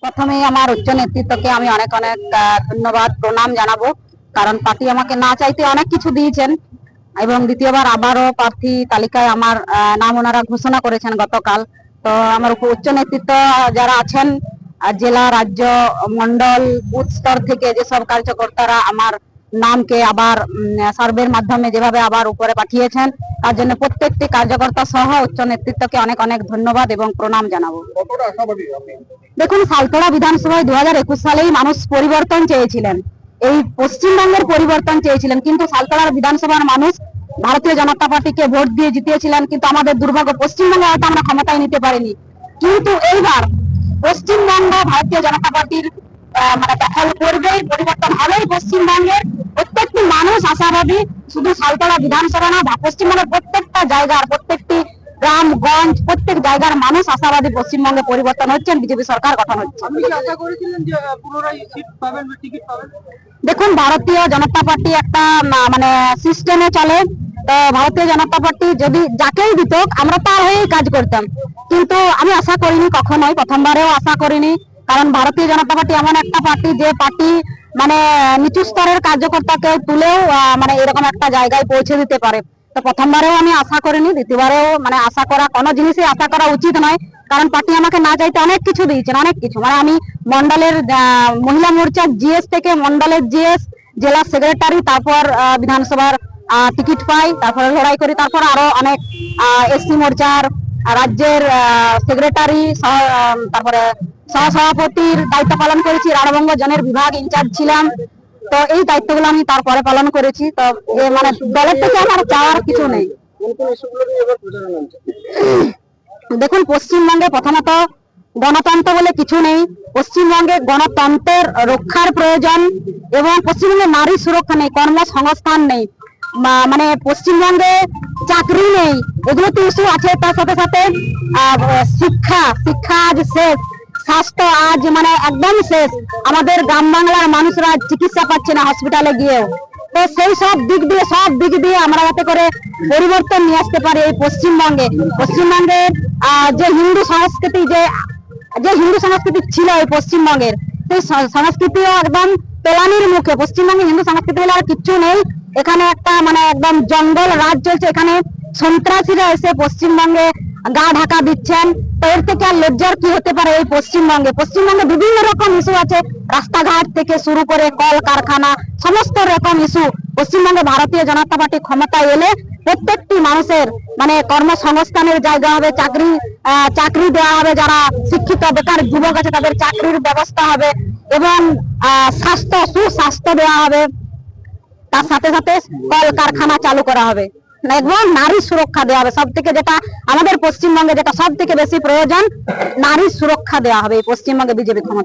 প্রথমে আমার উচ্চ নেতৃত্বকে আমি অনেক অনেক ধন্যবাদ প্রণাম জানাবো, কারণ পার্টি আমাকে না চাইতে অনেক কিছু দিয়েছেন এবং দ্বিতীয়বার আবারও প্রার্থী তালিকায় আমার নাম ওনারা ঘোষণা করেছেন গতকাল। তো আমার উচ্চ নেতৃত্ব যারা আছেন জেলা, রাজ্য, মন্ডল, বুথ স্তর থেকে যেসব কার্যকর্তারা আমার নামকে আবার সার্ভের মাধ্যমে যেভাবে আবার উপরে পাঠিয়েছেন, তার জন্য প্রত্যেকটি কার্যকর্তা সহ উচ্চ নেতৃত্বকে অনেক অনেক ধন্যবাদ এবং প্রণাম জানাবো। দেখুন, সালতোড়া বিধানসভায় 2021 সালেই মানুষ পরিবর্তন চেয়েছিলেন, এই পশ্চিমবঙ্গের পরিবর্তন চেয়েছিলেন, কিন্তু সালতোড়ার বিধানসভার মানুষ ভারতীয় জনতা পার্টিকে ভোট দিয়ে জিতিয়েছিলেন। কিন্তু আমাদের দুর্ভাগ্য, পশ্চিমবঙ্গে হয়তো আমরা ক্ষমতায় নিতে পারিনি, কিন্তু এইবার পশ্চিমবঙ্গ ভারতীয় জনতা পার্টির মানে দখল করবে, পরিবর্তন হবে পশ্চিমবঙ্গের। প্রত্যেকটি মানুষ আশাবাদী, শুধু সালতোড়া বিধানসভা না, পশ্চিমবঙ্গের প্রত্যেকটা জায়গার, প্রত্যেকটি গ্রামগঞ্জ, প্রত্যেক জায়গার মানুষ আশাবাদী পশ্চিমবঙ্গে পরিবর্তন হচ্ছেন, বিজেপি সরকার গঠন হচ্ছে। দেখুন, ভারতীয় জনতা পার্টি একটা মানে সিস্টেমে চলে। তো ভারতীয় জনতা পার্টি যদি যাকেই দিত আমরা তার হয়েই কাজ করতাম, কিন্তু আমি আশা করিনি কখনোই, প্রথমবারেও আশা করিনি। কারণ ভারতীয় জনতা পার্টি এমন একটা পার্টি, যে পার্টি মানে নিচু স্তরের কার্যকর্তাকে তুলেও মানে এরকম একটা জায়গায় পৌঁছে দিতে পারে। তো প্রথমবারেও আমি আশা করিনি, দ্বিতীয়বারেও মানে আশা করা, কোনো জিনিসই আশা করা উচিত নয়। কারণ পার্টি আমাকে না চাইতে অনেক কিছু দিয়েছেন, অনেক কিছু। মানে আমি মন্ডলের মহিলা মোর্চার জিএস থেকে মন্ডলের জিএস, জেলা সেক্রেটারি, তারপর বিধানসভার টিকিট পাই, তারপরে লড়াই করি, তারপর আরো অনেক এসসি মোর্চার রাজ্যের সেক্রেটারি, তারপরে সহসভাপতির দায়িত্ব পালন করেছি, রাঢ়বঙ্গ জনের বিভাগ ইনচার্জ ছিলাম। তো এই দায়িত্বগুলো আমি তারপরে পালন করেছি। তো মানে দলের থেকে আমার চাওয়ার কিছু নেই। দেখুন, পশ্চিমবঙ্গে প্রথমত গণতন্ত্র বলে কিছু নেই। পশ্চিমবঙ্গে গণতন্ত্রের রক্ষার প্রয়োজন, এবং পশ্চিমবঙ্গে নারী সুরক্ষা নেই, কর্মসংস্থান নেই, মানে পশ্চিমবঙ্গে চাকরি নেই। এগুলো তো ইস্যু আছে। তার সাথে সাথে শিক্ষা আজ শেষ, স্বাস্থ্য আজ মানে একদম শেষ। আমাদের গ্রাম বাংলার মানুষরা চিকিৎসা পাচ্ছে না হসপিটালে গিয়েও। তো সেই সব দিক দিয়ে আমরা যাতে করে পরিবর্তন নিয়ে আসতে পারি এই পশ্চিমবঙ্গে যে হিন্দু সংস্কৃতি ছিল এই পশ্চিমবঙ্গের, সেই সংস্কৃতিও একদম পেলানির মুখে। পশ্চিমবঙ্গে হিন্দু সংস্কৃতি বলে আর কিচ্ছু নেই। এখানে একটা মানে একদম জঙ্গল রাজ চলছে। এখানে সন্ত্রাসীরা এসে পশ্চিমবঙ্গে গা ঢাকা দিচ্ছেন। তো এর থেকে আর লজ্জার কি হতে পারে এই পশ্চিমবঙ্গে? বিভিন্ন রকম ইস্যু আছে, রাস্তাঘাট থেকে শুরু করে কল কারখানা, সমস্ত রকম ইস্যু। পশ্চিমবঙ্গে ভারতীয় জনতা পার্টি ক্ষমতায় এলে প্রত্যেকটি মানুষের মানে কর্মসংস্থানের জায়গা হবে, চাকরি দেওয়া হবে, যারা শিক্ষিত বেকার যুবক আছে তাদের চাকরির ব্যবস্থা হবে, এবং সুস্বাস্থ্য দেওয়া হবে। তার সাথে সাথে কল কারখানা চালু করা হবে এবং নারী সুরক্ষা দেওয়া হবে। সব থেকে যেটা আমাদের পশ্চিমবঙ্গে যেটা সব থেকে বেশি প্রয়োজন, নারী সুরক্ষা দেওয়া হবে এই পশ্চিমবঙ্গে বিজেপি ক্ষমতা।